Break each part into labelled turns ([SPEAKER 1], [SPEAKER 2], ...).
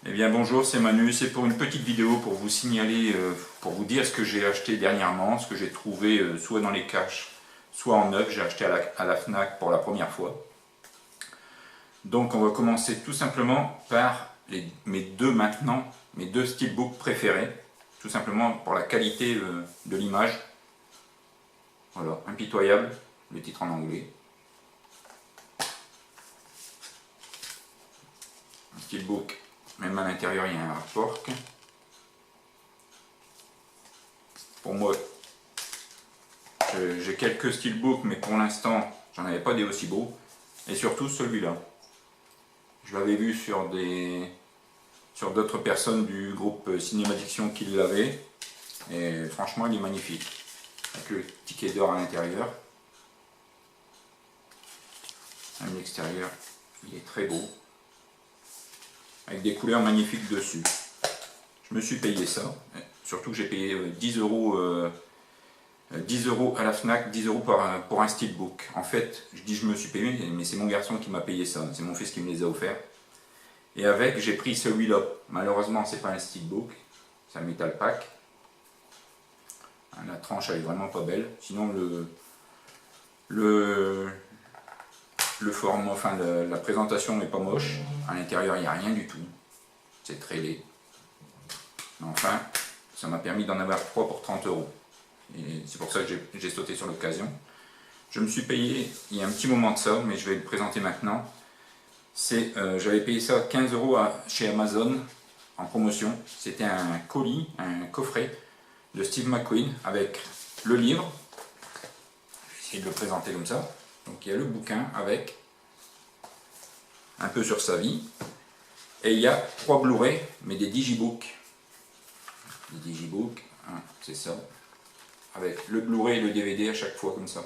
[SPEAKER 1] Eh bien bonjour, c'est Manu, c'est pour une petite vidéo pour vous signaler, pour vous dire ce que j'ai acheté dernièrement, ce que j'ai trouvé soit dans les caches, soit en neuf, j'ai acheté à la FNAC pour la première fois. Donc on va commencer tout simplement par mes deux steelbooks préférés, tout simplement pour la qualité de l'image. Voilà, impitoyable, le titre en anglais. Un steelbook. Même à l'intérieur, il y a un artwork. Pour moi, j'ai quelques steelbooks, mais pour l'instant, j'en avais pas des aussi beaux. Et surtout celui-là. Je l'avais vu sur d'autres personnes du groupe Cinémadiction qui l'avaient. Et franchement, il est magnifique. Avec le ticket d'or à l'intérieur. Même l'extérieur, il est très beau. Avec des couleurs magnifiques dessus. Je me suis payé ça, surtout que j'ai payé 10 euros à la FNAC, 10 euros pour un steelbook. En fait, je dis je me suis payé, mais c'est mon garçon qui m'a payé ça, c'est mon fils qui me les a offerts. Et avec, j'ai pris celui-là. Malheureusement, c'est pas un steelbook, c'est un metal pack. La tranche, elle est vraiment pas belle. Sinon, le format, enfin la présentation n'est pas moche. À l'intérieur, il n'y a rien du tout. C'est très laid. Mais enfin, ça m'a permis d'en avoir 3 pour 30 euros. Et c'est pour ça que j'ai sauté sur l'occasion. Je me suis payé, il y a un petit moment de ça, mais je vais le présenter maintenant. J'avais payé ça 15 euros chez Amazon en promotion. C'était un colis, un coffret de Steve McQueen avec le livre. Je vais essayer de le présenter comme ça. Donc il y a le bouquin avec un peu sur sa vie. Et il y a 3 Blu-ray, mais des digibooks. Les digibooks, hein, c'est ça. Avec le Blu-ray et le DVD à chaque fois comme ça.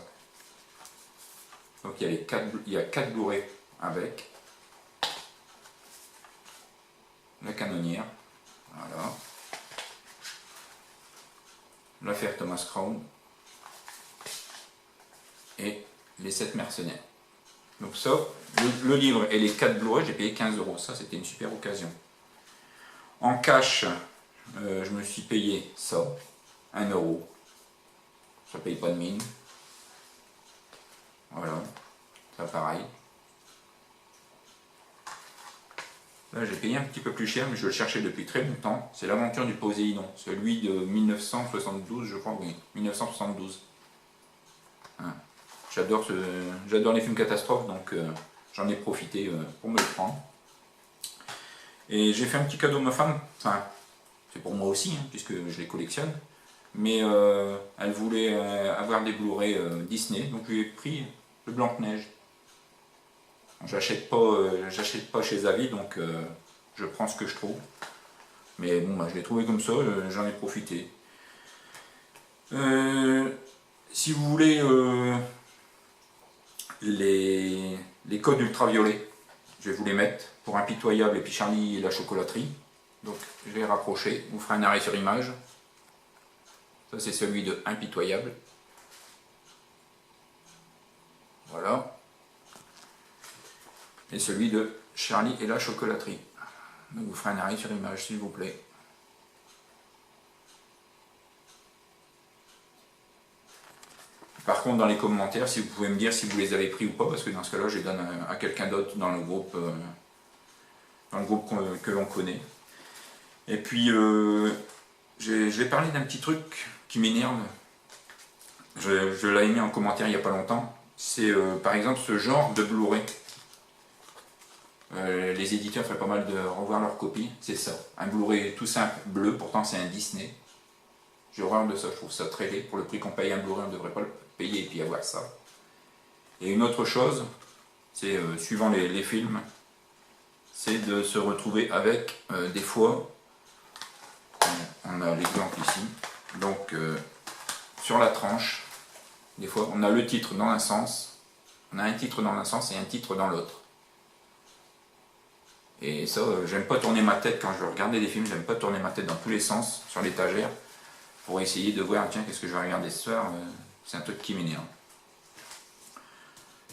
[SPEAKER 1] Donc il y a 4 Blu-ray avec la canonnière, voilà, l'affaire Thomas Crown et les 7 mercenaires. Donc ça, le livre et les 4 Blu-ray, j'ai payé 15 euros. Ça, c'était une super occasion. En cash, je me suis payé ça, 1 euro. Ça paye pas de mine. Voilà, ça pareil. Là, j'ai payé un petit peu plus cher, mais je le cherchais depuis très longtemps. C'est l'aventure du Poséidon, celui de 1972, je crois, oui, 1972. Hein. J'adore les films catastrophes, donc j'en ai profité pour me le prendre. Et j'ai fait un petit cadeau à ma femme, enfin, c'est pour moi aussi, hein, puisque je les collectionne. Mais elle voulait avoir des Blu-ray Disney, donc je lui ai pris le Blanche-Neige. J'achète pas chez Avis, donc je prends ce que je trouve. Mais bon, bah, je l'ai trouvé comme ça, j'en ai profité. Si vous voulez les codes ultraviolets, je vais vous les mettre pour Impitoyable et puis Charlie et la chocolaterie. Donc je vais rapprocher, vous ferez un arrêt sur image. Ça c'est celui de Impitoyable. Voilà. Et celui de Charlie et la chocolaterie. Donc vous ferez un arrêt sur image s'il vous plaît. Par contre dans les commentaires, si vous pouvez me dire si vous les avez pris ou pas, parce que dans ce cas là je les donne à quelqu'un d'autre dans le groupe que l'on connaît. Et puis je vais parler d'un petit truc qui m'énerve. Je l'ai mis en commentaire il n'y a pas longtemps. C'est par exemple ce genre de Blu-ray. Les éditeurs feraient pas mal de revoir leur copie. C'est ça, un Blu-ray tout simple bleu, pourtant c'est un Disney. J'ai horreur de ça, je trouve ça très laid. Pour le prix qu'on paye un Blu-ray, on ne devrait pas le payer et puis avoir ça. Et une autre chose, c'est suivant les films, c'est de se retrouver avec des fois, on a l'exemple ici, donc sur la tranche, des fois on a le titre dans un sens, on a un titre dans un sens et un titre dans l'autre. Et ça, j'aime pas tourner ma tête quand je regardais des films, j'aime pas tourner ma tête dans tous les sens sur l'étagère pour essayer de voir, tiens, qu'est-ce que je vais regarder ce soir, c'est un truc qui m'énerve.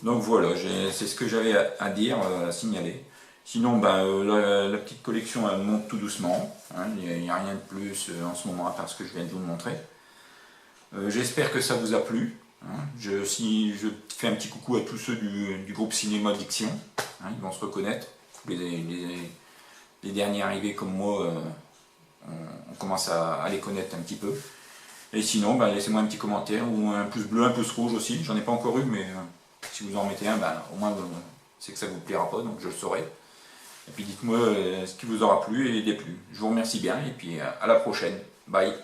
[SPEAKER 1] Donc voilà, c'est ce que j'avais à dire, à signaler. Sinon, ben, la petite collection elle monte tout doucement. Hein, il n'y a rien de plus en ce moment à part ce que je viens de vous montrer. J'espère que ça vous a plu. Hein. Si je fais un petit coucou à tous ceux du groupe Cinéma Diction, hein, ils vont se reconnaître. Les derniers arrivés comme moi, on commence à les connaître un petit peu. Et sinon, laissez-moi un petit commentaire ou un pouce bleu, un pouce rouge aussi. J'en ai pas encore eu, mais si vous en mettez un, au moins c'est que ça vous plaira pas, donc je le saurai. Et puis dites-moi ce qui vous aura plu et déplu. Je vous remercie bien et puis à la prochaine. Bye.